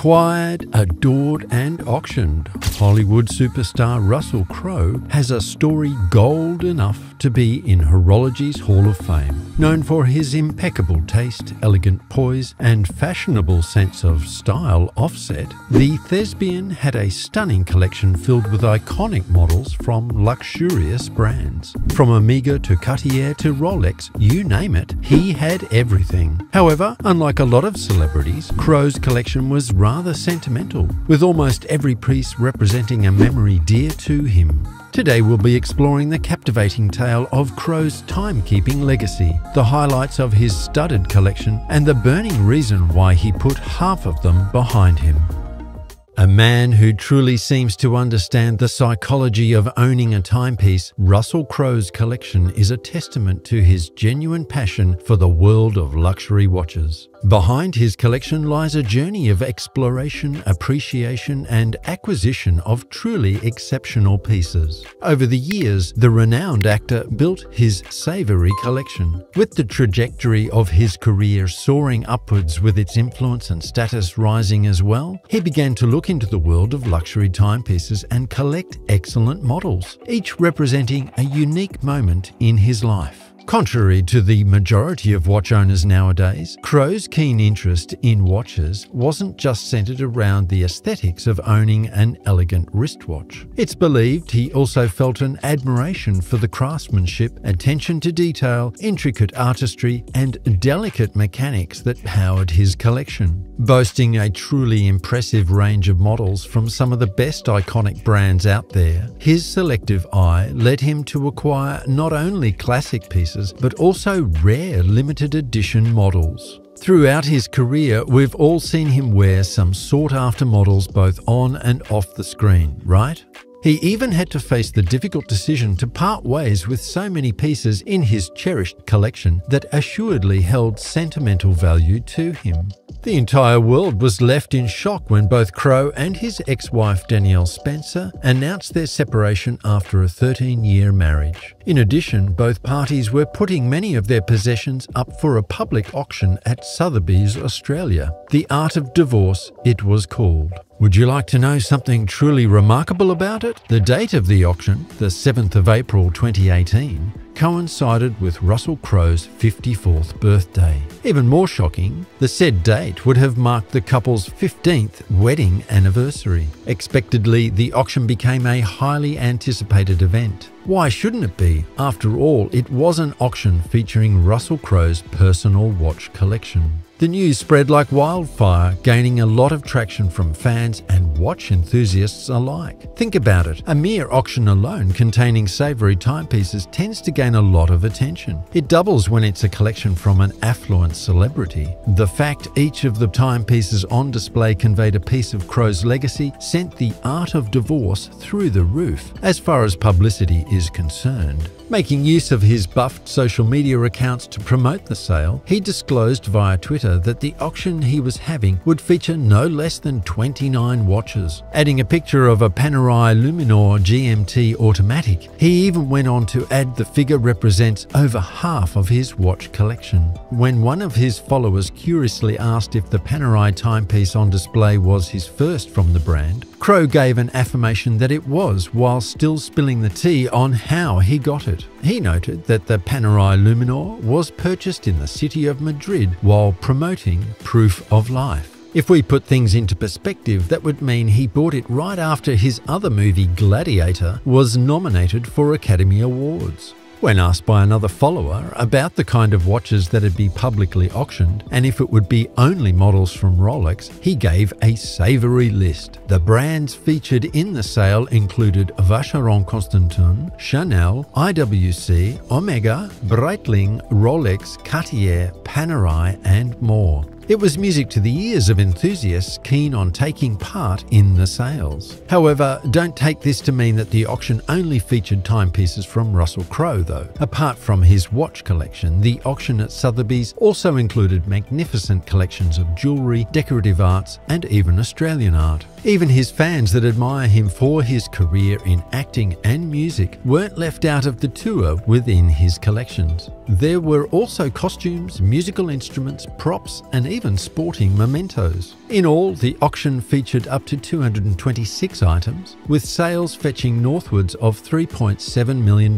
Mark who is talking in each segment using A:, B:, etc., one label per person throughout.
A: Acquired, adored and auctioned, Hollywood superstar Russell Crowe has a story gold enough to be in Horology's Hall of Fame. Known for his impeccable taste, elegant poise and fashionable sense of style offset, the thespian had a stunning collection filled with iconic models from luxurious brands. From Omega to Cartier to Rolex, you name it, he had everything. However, unlike a lot of celebrities, Crowe's collection was rather sentimental, with almost every piece representing a memory dear to him. Today we'll be exploring the captivating tale of Crowe's timekeeping legacy, the highlights of his studded collection, and the burning reason why he put half of them behind him. A man who truly seems to understand the psychology of owning a timepiece, Russell Crowe's collection is a testament to his genuine passion for the world of luxury watches. Behind his collection lies a journey of exploration, appreciation, and acquisition of truly exceptional pieces. Over the years, the renowned actor built his savory collection. With the trajectory of his career soaring upwards with its influence and status rising as well, he began to look into the world of luxury timepieces and collect excellent models, each representing a unique moment in his life. Contrary to the majority of watch owners nowadays, Crowe's keen interest in watches wasn't just centered around the aesthetics of owning an elegant wristwatch. It's believed he also felt an admiration for the craftsmanship, attention to detail, intricate artistry, and delicate mechanics that powered his collection. Boasting a truly impressive range of models from some of the best iconic brands out there, his selective eye led him to acquire not only classic pieces, but also rare limited edition models. Throughout his career, we've all seen him wear some sought-after models both on and off the screen, right? He even had to face the difficult decision to part ways with so many pieces in his cherished collection that assuredly held sentimental value to him. The entire world was left in shock when both Crowe and his ex-wife Danielle Spencer announced their separation after a 13-year marriage. In addition, both parties were putting many of their possessions up for a public auction at Sotheby's, Australia. The Art of Divorce, it was called. Would you like to know something truly remarkable about it? The date of the auction, the 7th of April 2018, coincided with Russell Crowe's 54th birthday. Even more shocking, the said date would have marked the couple's 15th wedding anniversary. Expectedly, the auction became a highly anticipated event. Why shouldn't it be? After all, it was an auction featuring Russell Crowe's personal watch collection. The news spread like wildfire, gaining a lot of traction from fans and watch enthusiasts alike. Think about it, a mere auction alone containing savory timepieces tends to gain a lot of attention. It doubles when it's a collection from an affluent celebrity. The fact each of the timepieces on display conveyed a piece of Crowe's legacy sent the Art of Divorce through the roof, as far as publicity is concerned. Making use of his buffed social media accounts to promote the sale, he disclosed via Twitter that the auction he was having would feature no less than 29 watches. Adding a picture of a Panerai Luminor GMT automatic, he even went on to add the figure represents over half of his watch collection. When one of his followers curiously asked if the Panerai timepiece on display was his first from the brand, Crowe gave an affirmation that it was, while still spilling the tea on how he got it. He noted that the Panerai Luminor was purchased in the city of Madrid while promoting Proof of Life. If we put things into perspective, that would mean he bought it right after his other movie Gladiator was nominated for Academy Awards. When asked by another follower about the kind of watches that would be publicly auctioned and if it would be only models from Rolex, he gave a savoury list. The brands featured in the sale included Vacheron Constantin, Chanel, IWC, Omega, Breitling, Rolex, Cartier, Panerai, and more. It was music to the ears of enthusiasts keen on taking part in the sales. However, don't take this to mean that the auction only featured timepieces from Russell Crowe though. Apart from his watch collection, the auction at Sotheby's also included magnificent collections of jewellery, decorative arts, and even Australian art. Even his fans that admire him for his career in acting and music weren't left out of the tour within his collections. There were also costumes, musical instruments, props, and even sporting mementos. In all, the auction featured up to 226 items, with sales fetching northwards of $3.7 million.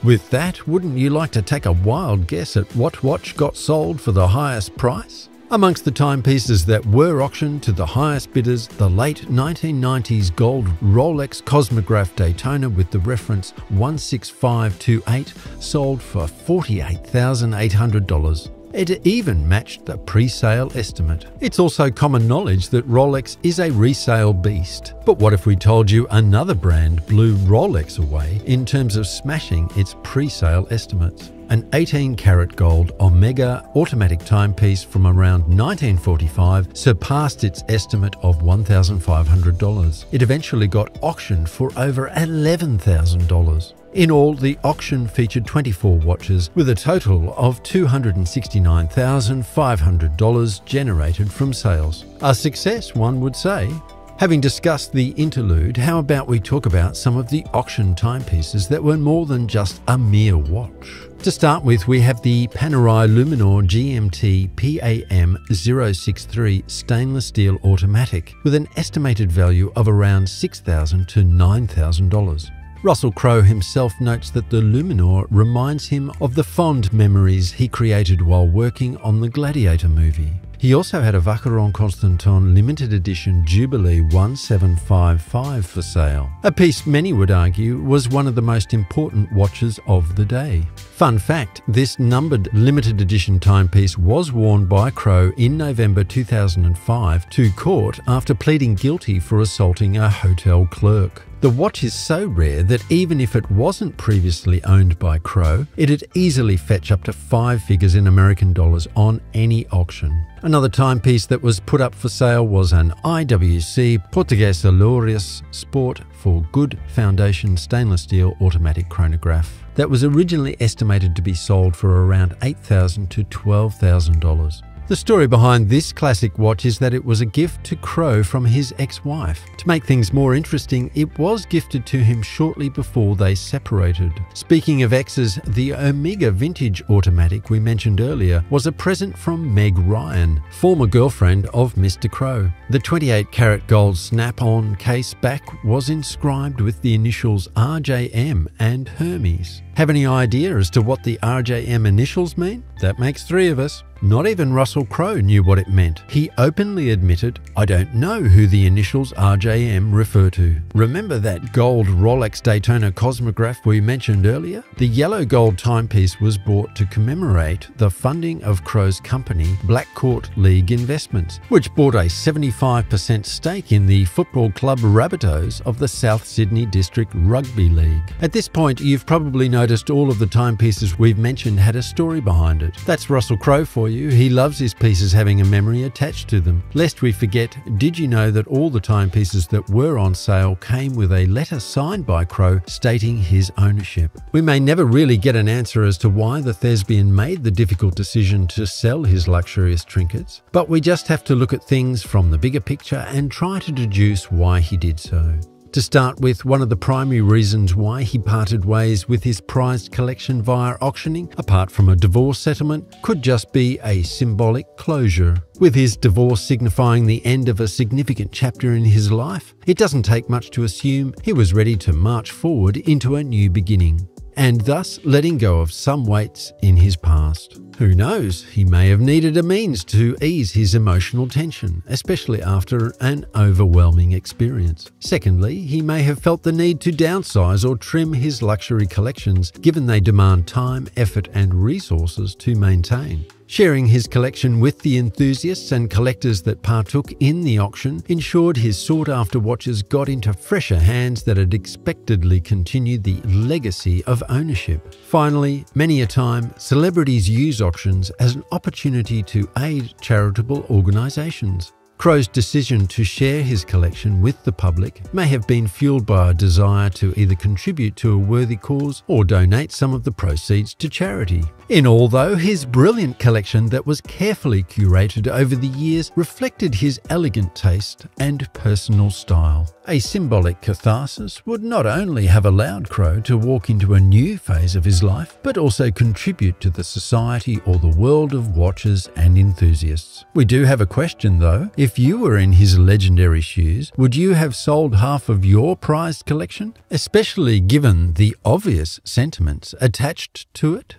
A: With that, wouldn't you like to take a wild guess at what watch got sold for the highest price? Amongst the timepieces that were auctioned to the highest bidders, the late 1990s gold Rolex Cosmograph Daytona with the reference 16528 sold for $48,800. It even matched the pre-sale estimate. It's also common knowledge that Rolex is a resale beast. But what if we told you another brand blew Rolex away in terms of smashing its pre-sale estimates? An 18-karat gold Omega automatic timepiece from around 1945 surpassed its estimate of $1,500. It eventually got auctioned for over $11,000. In all, the auction featured 24 watches with a total of $269,500 generated from sales. A success, one would say. Having discussed the interlude, how about we talk about some of the auction timepieces that were more than just a mere watch? To start with, we have the Panerai Luminor GMT PAM 063 stainless steel automatic with an estimated value of around $6,000 to $9,000. Russell Crowe himself notes that the Luminor reminds him of the fond memories he created while working on the Gladiator movie. He also had a Vacheron Constantin limited edition Jubilee 1755 for sale. A piece many would argue was one of the most important watches of the day. Fun fact, this numbered limited edition timepiece was worn by Crowe in November 2005 to court after pleading guilty for assaulting a hotel clerk. The watch is so rare that even if it wasn't previously owned by Crowe, it'd easily fetch up to 5 figures in American dollars on any auction. Another timepiece that was put up for sale was an IWC Portuguesa Laureus Sport for Good Foundation stainless steel automatic chronograph that was originally estimated to be sold for around $8,000 to $12,000. The story behind this classic watch is that it was a gift to Crowe from his ex-wife. To make things more interesting, it was gifted to him shortly before they separated. Speaking of exes, the Omega Vintage Automatic we mentioned earlier was a present from Meg Ryan, former girlfriend of Mr. Crowe. The 28-karat gold snap-on case back was inscribed with the initials RJM and Hermes. Have any idea as to what the RJM initials mean? That makes 3 of us. Not even Russell Crowe knew what it meant. He openly admitted, "I don't know who the initials RJM refer to." Remember that gold Rolex Daytona Cosmograph we mentioned earlier? The yellow gold timepiece was bought to commemorate the funding of Crowe's company, Blackcourt League Investments, which bought a 75% stake in the football club Rabbitohs of the South Sydney District Rugby League. At this point, you've probably noticed all of the timepieces we've mentioned had a story behind it. That's Russell Crowe for you. He loves his pieces having a memory attached to them. Lest we forget, did you know that all the timepieces that were on sale came with a letter signed by Crowe stating his ownership? We may never really get an answer as to why the thespian made the difficult decision to sell his luxurious trinkets, but we just have to look at things from the bigger picture and try to deduce why he did so. To start with, one of the primary reasons why he parted ways with his prized collection via auctioning, apart from a divorce settlement, could just be a symbolic closure. With his divorce signifying the end of a significant chapter in his life, it doesn't take much to assume he was ready to march forward into a new beginning, and thus letting go of some weights in his past. Who knows, he may have needed a means to ease his emotional tension, especially after an overwhelming experience. Secondly, he may have felt the need to downsize or trim his luxury collections, given they demand time, effort, and resources to maintain. Sharing his collection with the enthusiasts and collectors that partook in the auction ensured his sought-after watches got into fresher hands that had expectedly continued the legacy of ownership. Finally, many a time, celebrities use auctions as an opportunity to aid charitable organisations. Crowe's decision to share his collection with the public may have been fueled by a desire to either contribute to a worthy cause or donate some of the proceeds to charity. In all, though, his brilliant collection that was carefully curated over the years reflected his elegant taste and personal style. A symbolic catharsis would not only have allowed Crowe to walk into a new phase of his life, but also contribute to the society or the world of watchers and enthusiasts. We do have a question though. If you were in his legendary shoes, would you have sold half of your prized collection? Especially given the obvious sentiments attached to it?